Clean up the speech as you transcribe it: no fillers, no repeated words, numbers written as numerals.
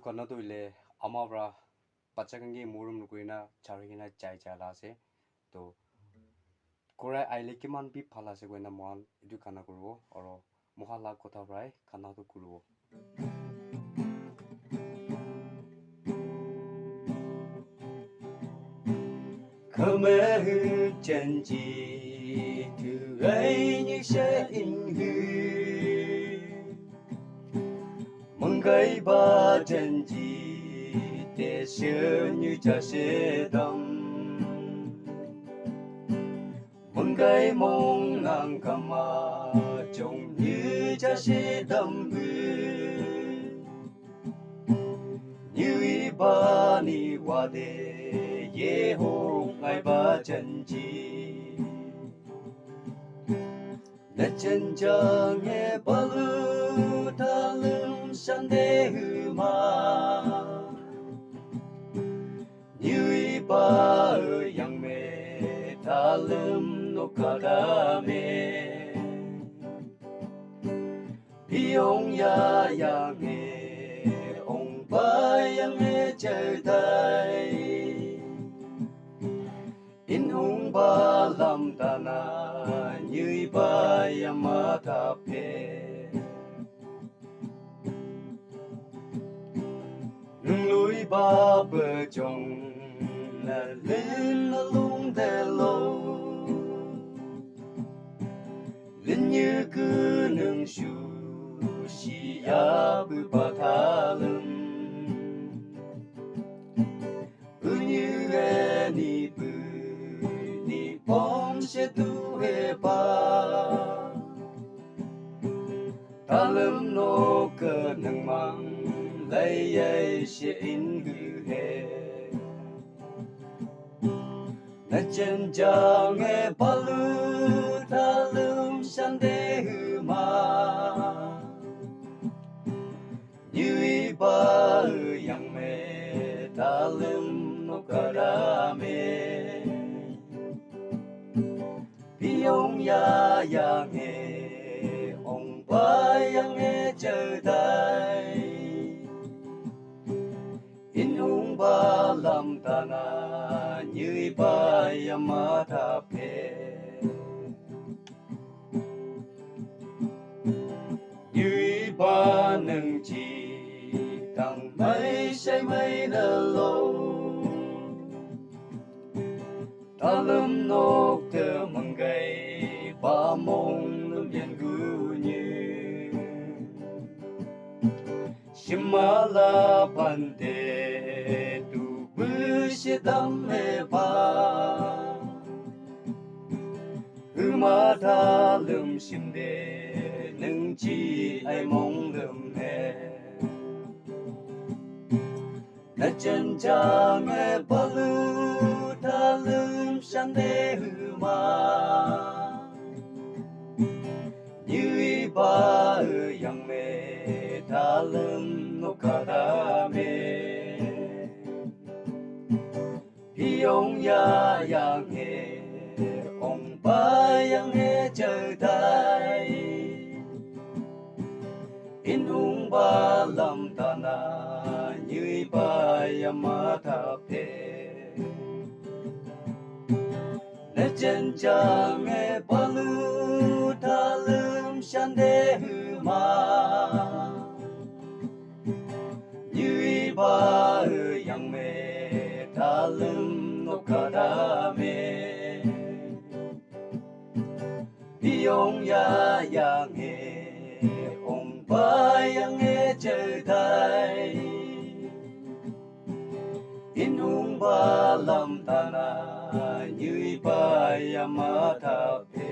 kono tu le amabra pachakangi murum nukuina charigina chai chala se to korai aile kiman bi phala se goina mon edu kana kurbo oro mohala kotha brai kana to kurbo khmer chanji tu ai như sẽ in hư mong gai ba chanji để xưa như cha sẽ đâm mong gai mong ngang kama trông như cha sẽ đâm như ý ba ni qua để ye ho ngai ba chanji na chân cha nghe ba lu ta lưng san de hư ma như ý ba yang me ta lưng no ka da me bi ông ya nghe ông ba yang nghe trời tay in hung ba lam ta na như ba yama ta pe núi ba bờ trồng là lên nó lung để lâu lên như cứ nương shu si ya bư ba tha lưng như e ni bư ni bom sẽ tu he ba ta lâm no cơ nang mang lấy ai sẽ in hư he na chân cha nghe ba lu ta lâm san de hư ma như ý ba yang me ta lâm no ka da me bi ông ya nghe ông ba yang nghe trời tay in hung ba lam ta na như ba yama tha pe như ba nâng chi tăng mấy say mấy nở lâu ta lâm nốc thơ măng gầy ba mong lâm điện gu như shimala pante tu bư sẽ đam mê ba ma tha lâm sim de nâng chi ai mong lâm he na chân cha nghe ba lu ta lâm san de hư ma như ý ba yang me ta lâm no ka da me hi ông ya nghe ông ba yang nghe trời tay in hung ba lam ta na như ba yama tha pe na chân cha nghe ba lu ta lâm san de hư ma như ý ba yang me ta lâm no ka da me bi ông ya nghe ông ba yang nghe trời tay in hung ba lam ta na như ba yama tha pe